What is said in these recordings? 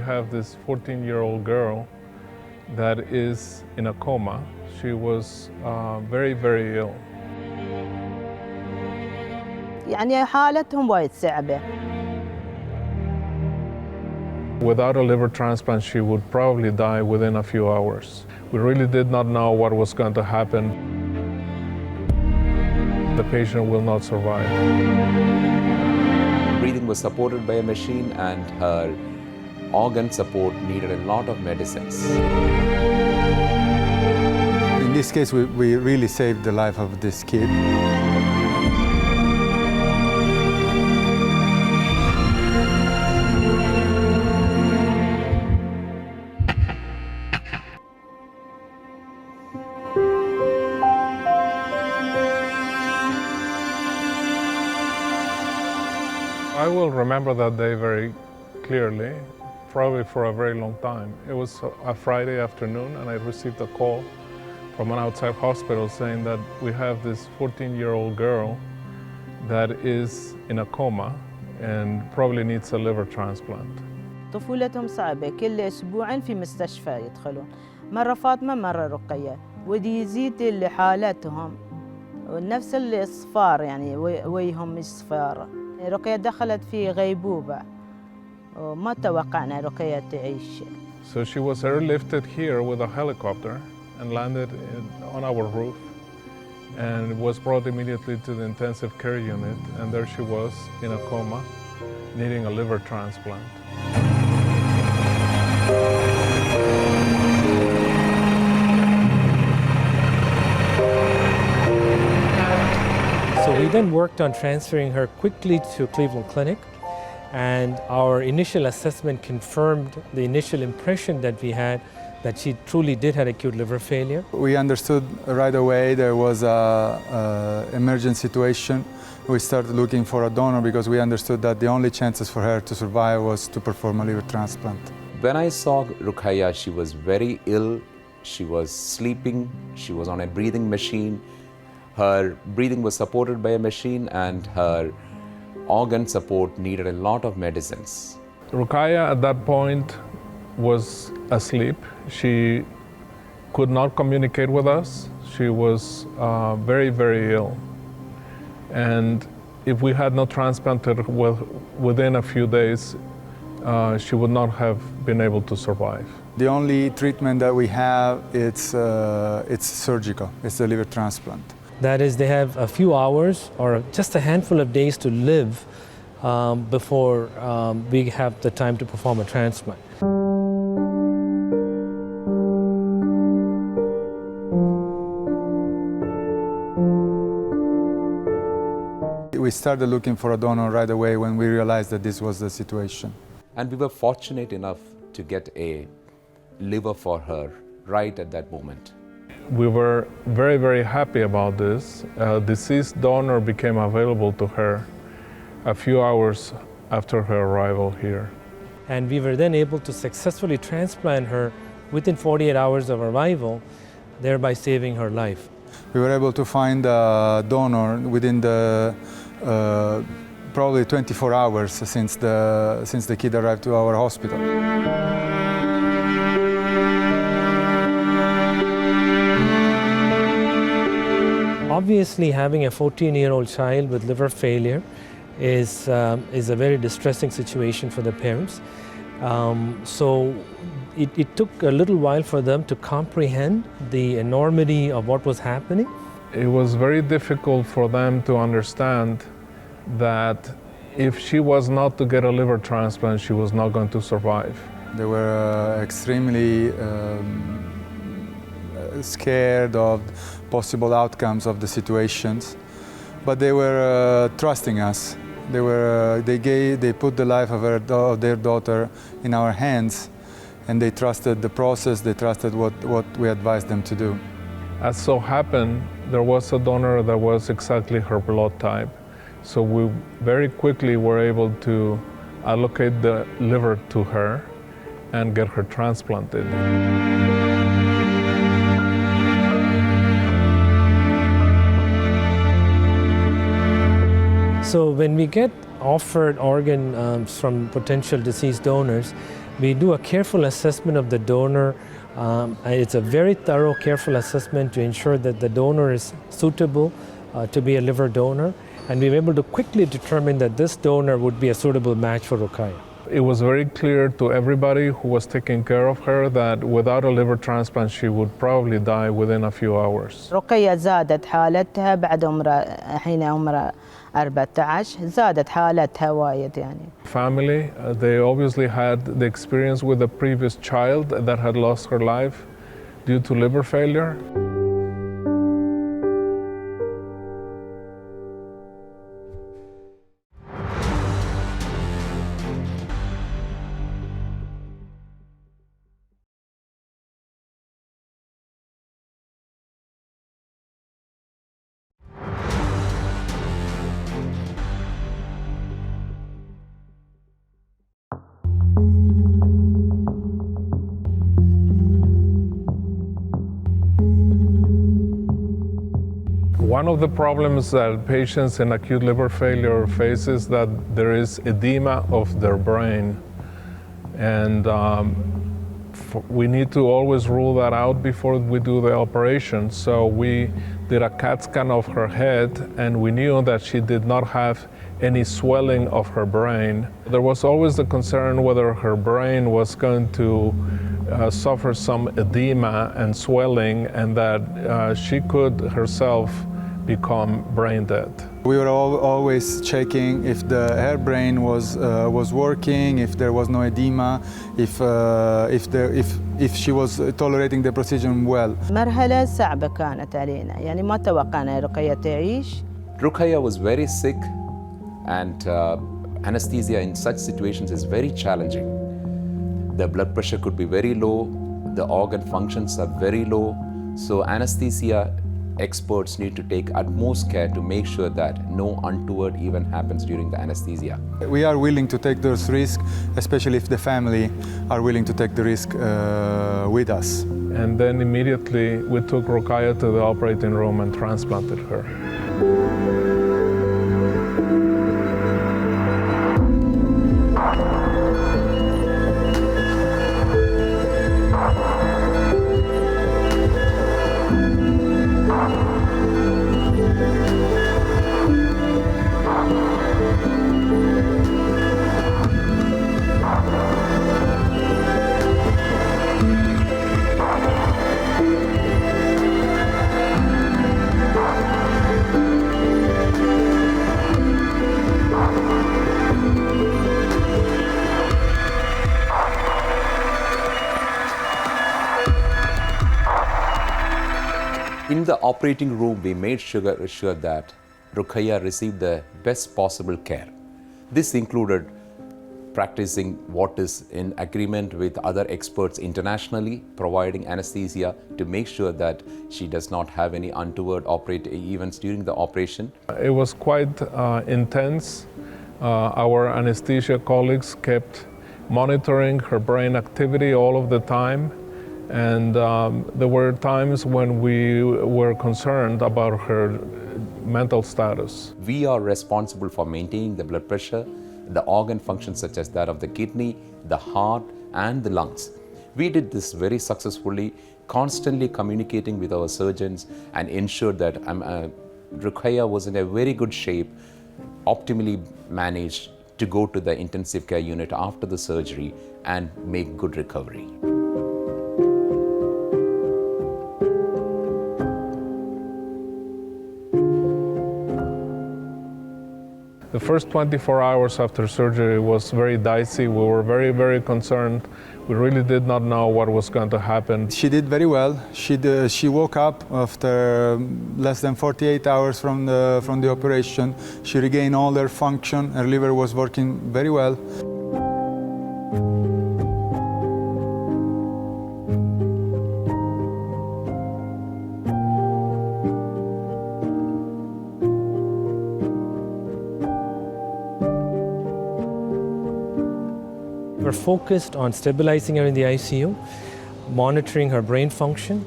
have this 14-year-old girl that is in a coma. She was very, very ill. يعني حالتهم وايد صعبة. Without a liver transplant, she would probably die within a few hours. We really did not know what was going to happen. The patient will not survive. Breathing was supported by a machine, and her organ support needed a lot of medicines. In this case, we really saved the life of this kid. I will remember that day very clearly, probably for a very long time. It was a Friday afternoon, and I received a call from an outside hospital saying that we have this 14-year-old girl that is in a coma and probably needs a liver transplant. طفولتهم صعبة، كل أسبوعين في مستشفى يدخلون، مرة فاطمة مرة رقية، ودي يزيد اللي حالتهم ونفس الإصفار يعني ويهم إصفار. رقية دخلت في غيبوبة وما توقعنا رقية تعيش. So she was airlifted here with a helicopter and landed on our roof, and was brought immediately to the intensive care unit, and there she was in a coma, needing a liver transplant. So we then worked on transferring her quickly to Cleveland Clinic, and our initial assessment confirmed the initial impression that we had that she truly did have acute liver failure. We understood right away there was an emergent situation. We started looking for a donor because we understood that the only chances for her to survive was to perform a liver transplant. When I saw Ruqayya, she was very ill. She was sleeping. She was on a breathing machine. Her breathing was supported by a machine, and her organ support needed a lot of medicines. Ruqayya at that point was asleep. She could not communicate with us. She was very, very ill. And if we had not transplanted her within a few days, she would not have been able to survive. The only treatment that we have, it's surgical. It's the liver transplant. That is, they have a few hours or just a handful of days to live before we have the time to perform a transplant. We started looking for a donor right away when we realized that this was the situation. And we were fortunate enough to get a liver for her right at that moment. We were very, very happy about this. A deceased donor became available to her a few hours after her arrival here. And we were then able to successfully transplant her within 48 hours of arrival, thereby saving her life. We were able to find a donor within the probably 24 hours since the kid arrived to our hospital. Obviously, having a 14-year-old child with liver failure is a very distressing situation for the parents. So it took a little while for them to comprehend the enormity of what was happening. It was very difficult for them to understand that if she was not to get a liver transplant, she was not going to survive. They were extremely scared of possible outcomes of the situations, but they were trusting us. They put the life of their daughter in our hands, and they trusted the process. They trusted what we advised them to do. As so happened, there was a donor that was exactly her blood type, so we very quickly were able to allocate the liver to her and get her transplanted. So when we get offered organs from potential deceased donors, We do a careful assessment of the donor. It's a very thorough, careful assessment to ensure that the donor is suitable to be a liver donor, and we were able to quickly determine that this donor would be a suitable match for Ruqayya. It was very clear to everybody who was taking care of her that without a liver transplant she would probably die within a few hours. رقية زادت حالتها بعد حين عمرها 14 زادت حالتها وايد يعني. Family, they obviously had the experience with the previous child that had lost her life due to liver failure. One of the problems that patients in acute liver failure face is that there is edema of their brain, and we need to always rule that out before we do the operation. So we did a CAT scan of her head, and we knew that she did not have any swelling of her brain. There was always the concern whether her brain was going to suffer some edema and swelling, and that she could herself become brain dead. We were always checking if her brain was working, if there was no edema, if she was tolerating the procedure well. مرحلة صعبة كانت علينا يعني ما توقعنا رقية تعيش. Ruqayya was very sick, and anesthesia in such situations is very challenging. The blood pressure could be very low, the organ functions are very low, so anesthesia experts need to take utmost care to make sure that no untoward event happens during the anesthesia. We are willing to take those risks, especially if the family are willing to take the risk with us. And then immediately we took Ruqayya to the operating room and transplanted her. In the operating room, we made sure that Ruqayya received the best possible care. This included practicing what is in agreement with other experts internationally, providing anesthesia to make sure that she does not have any untoward events during the operation. It was quite intense. Our anesthesia colleagues kept monitoring her brain activity all of the time. And there were times when we were concerned about her mental status. We are responsible for maintaining the blood pressure, the organ functions such as that of the kidney, the heart, and the lungs. We did this very successfully, constantly communicating with our surgeons, and ensured that Ruqayya was in a very good shape, optimally managed to go to the intensive care unit after the surgery and make good recovery. The first 24 hours after surgery was very dicey. We were very, very concerned. We really did not know what was going to happen. She did very well. She woke up after less than 48 hours from the operation. She regained all her function. Her liver was working very well. We're focused on stabilizing her in the ICU, monitoring her brain function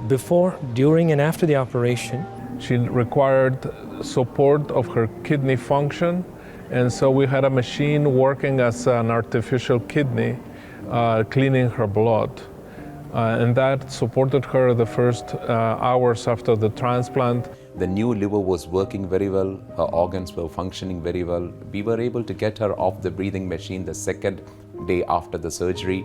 before, during, and after the operation. She required support of her kidney function, and so we had a machine working as an artificial kidney cleaning her blood. And that supported her the first hours after the transplant. The new liver was working very well, her organs were functioning very well. We were able to get her off the breathing machine the second day after the surgery,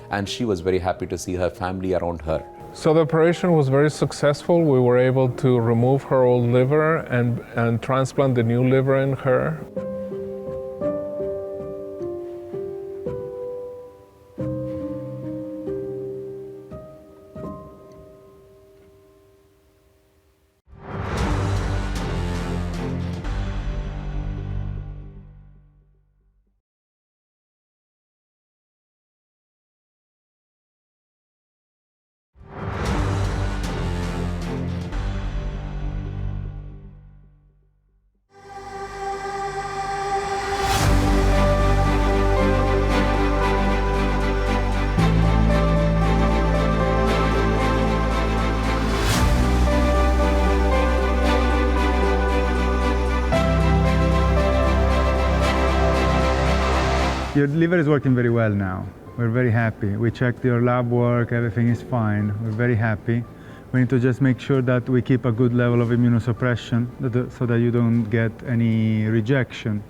and she was very happy to see her family around her. So the operation was very successful. We were able to remove her old liver and transplant the new liver in her. Your liver is working very well now. We're very happy. We checked your lab work, everything is fine. We're very happy. We need to just make sure that we keep a good level of immunosuppression so that you don't get any rejection.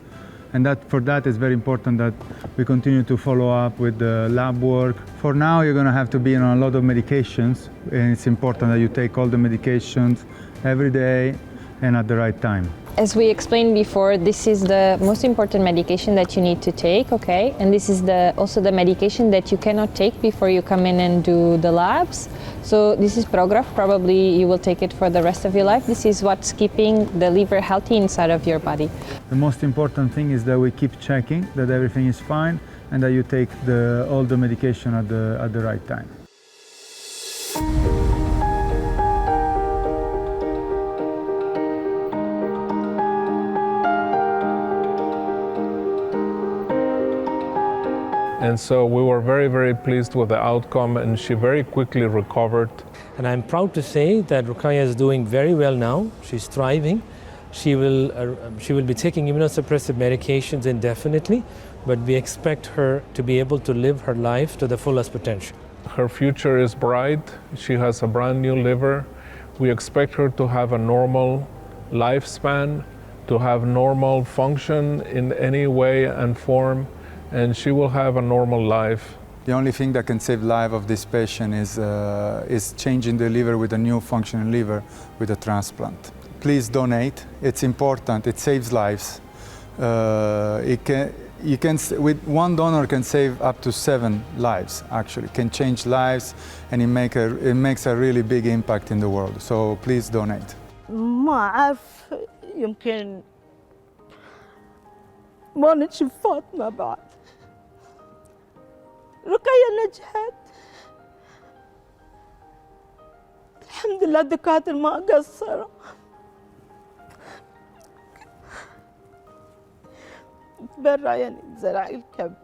And for that it's very important that we continue to follow up with the lab work. For now, you're going to have to be on a lot of medications, and it's important that you take all the medications every day and at the right time. As we explained before, this is the most important medication that you need to take, okay? And this is also the medication that you cannot take before you come in and do the labs. So this is Prograf, probably you will take it for the rest of your life. This is what's keeping the liver healthy inside of your body. The most important thing is that we keep checking that everything is fine and that you take all the medication at the right time. And so we were very, very pleased with the outcome, and she very quickly recovered. And I'm proud to say that Ruqayya is doing very well now. She's thriving. She will be taking immunosuppressive medications indefinitely, but we expect her to be able to live her life to the fullest potential. Her future is bright. She has a brand new liver. We expect her to have a normal lifespan, to have normal function in any way and form, and she will have a normal life. The only thing that can save the life of this patient is changing the liver with a new functioning liver with a transplant. Please donate. It's important. It saves lives. With one donor can save up to 7 lives. Actually, can change lives, and it makes a really big impact in the world. So please donate. ما أعرف يمكن ما نشوف فاطمة بعد. رقية نجحت. الحمد لله الدكاترة ما قصروا. تبرع يعني زرع الكبد.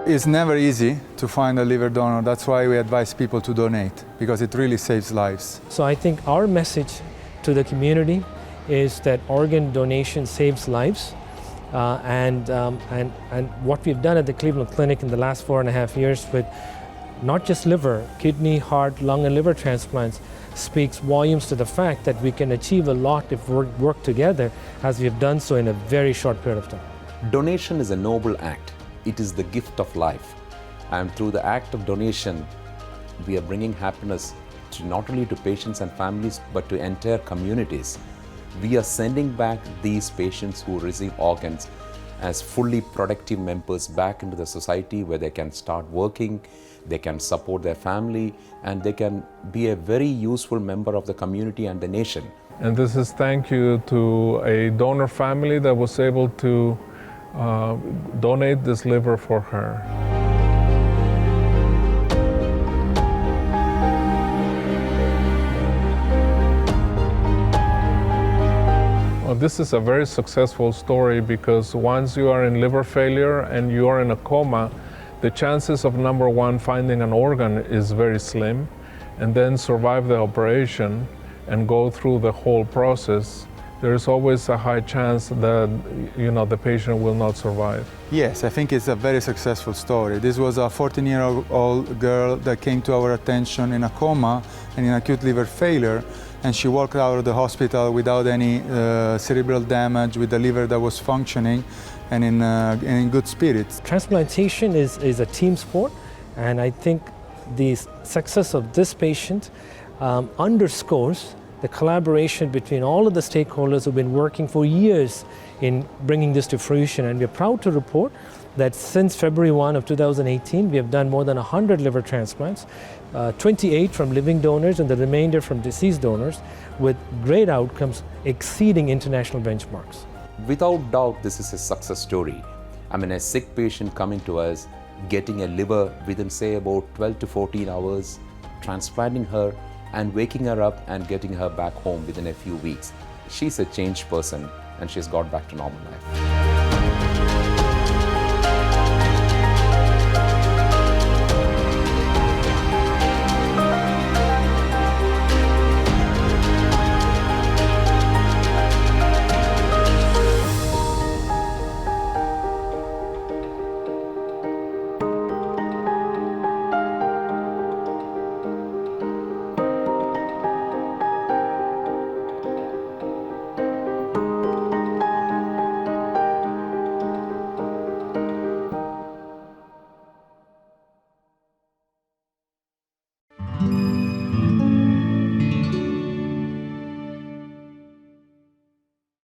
It's never easy to find a liver donor. That's why we advise people to donate, because it really saves lives. So I think our message to the community is that organ donation saves lives. And what we've done at the Cleveland Clinic in the last 4.5 years with not just liver, kidney, heart, lung, and liver transplants speaks volumes to the fact that we can achieve a lot if we work together, as we have done so in a very short period of time. Donation is a noble act. It is the gift of life. And through the act of donation, we are bringing happiness to not only to patients and families, but to entire communities. We are sending back these patients who receive organs as fully productive members back into the society, where they can start working, they can support their family, and they can be a very useful member of the community and the nation. And this is thank you to a donor family that was able to donate this liver for her. Well, this is a very successful story, because once you are in liver failure and you are in a coma, the chances of, number one, finding an organ is very slim, and then survive the operation and go through the whole process there is always a high chance that the patient will not survive. Yes, I think it's a very successful story. This was a 14-year-old girl that came to our attention in a coma and in acute liver failure, and she walked out of the hospital without any cerebral damage, with the liver that was functioning and in good spirits. Transplantation is a team sport, and I think the success of this patient underscores the collaboration between all of the stakeholders who've been working for years in bringing this to fruition. And we're proud to report that since February 1 of 2018, we have done more than 100 liver transplants, 28 from living donors and the remainder from deceased donors, with great outcomes exceeding international benchmarks. Without doubt, this is a success story. I mean, a sick patient coming to us, getting a liver within, say, about 12 to 14 hours, transplanting her, and waking her up and getting her back home within a few weeks. She's a changed person, and she's got back to normal life.